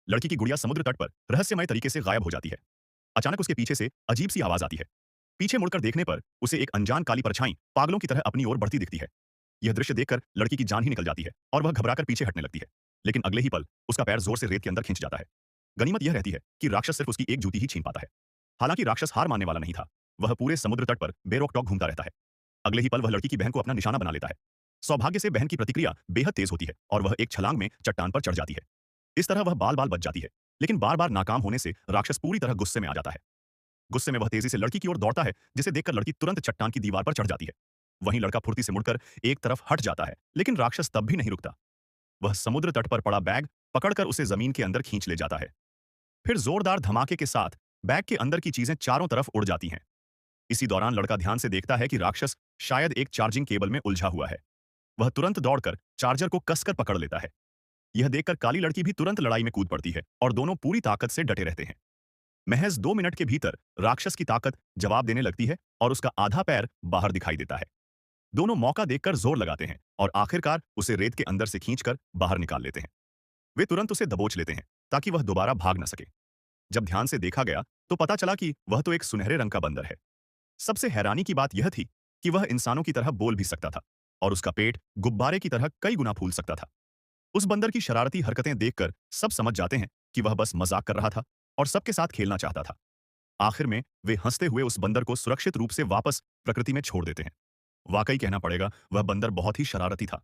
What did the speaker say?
लड़की की गुड़िया समुद्र तट पर रहस्यमय तरीके से गायब हो जाती है। अचानक उसके पीछे से अजीब सी आवाज आती है। पीछे मुड़कर देखने पर उसे एक अनजान काली परछाई पागलों की तरह अपनी ओर बढ़ती दिखती है। यह दृश्य देखकर लड़की की जान ही निकल जाती है और वह घबराकर पीछे हटने लगती है। लेकिन अगले ही पल उसका पैर जोर से रेत के अंदर खिंच जाता है। गनीमत यह रहती है कि राक्षस सिर्फ उसकी एक जूती ही छीन पाता है। हालांकि राक्षस हार मानने वाला नहीं था। वह पूरे समुद्र तट पर बेरोक टोक घूमता रहता है। अगले ही पल वह लड़की की बहन को अपना निशाना बना लेता है। सौभाग्य से बहन की प्रतिक्रिया बेहद तेज होती है और वह एक छलांग में चट्टान पर चढ़ जाती है। इस तरह वह बाल बाल बच जाती है। लेकिन बार बार नाकाम होने से राक्षस पूरी तरह गुस्से में आ जाता है। गुस्से में वह तेजी से लड़की की ओर दौड़ता है, जिसे देखकर लड़की तुरंत चट्टान की दीवार पर चढ़ जाती है। वहीं लड़का फुर्ती से मुड़कर एक तरफ हट जाता है, लेकिन राक्षस तब भी नहीं रुकता। वह समुद्र तट पर पड़ा बैग पकड़कर उसे जमीन के अंदर खींच ले जाता है। फिर जोरदार धमाके के साथ बैग के अंदर की चीजें चारों तरफ उड़ जाती हैं। इसी दौरान लड़का ध्यान से देखता है कि राक्षस शायद एक चार्जिंग केबल में उलझा हुआ है। वह तुरंत दौड़कर चार्जर को कसकर पकड़ लेता है। यह देखकर काली लड़की भी तुरंत लड़ाई में कूद पड़ती है और दोनों पूरी ताकत से डटे रहते हैं। महज 2 मिनट के भीतर राक्षस की ताकत जवाब देने लगती है और उसका आधा पैर बाहर दिखाई देता है। दोनों मौका देखकर जोर लगाते हैं और आखिरकार उसे रेत के अंदर से खींचकर बाहर निकाल लेते हैं। वे तुरंत उसे दबोच लेते हैं ताकि वह दोबारा भाग न सके। जब ध्यान से देखा गया तो पता चला कि वह तो एक सुनहरे रंग का बंदर है। सबसे हैरानी की बात यह थी कि वह इंसानों की तरह बोल भी सकता था और उसका पेट गुब्बारे की तरह कई गुना फूल सकता था। उस बंदर की शरारती हरकतें देखकर सब समझ जाते हैं कि वह बस मजाक कर रहा था और सबके साथ खेलना चाहता था। आखिर में वे हंसते हुए उस बंदर को सुरक्षित रूप से वापस प्रकृति में छोड़ देते हैं। वाकई कहना पड़ेगा, वह बंदर बहुत ही शरारती था।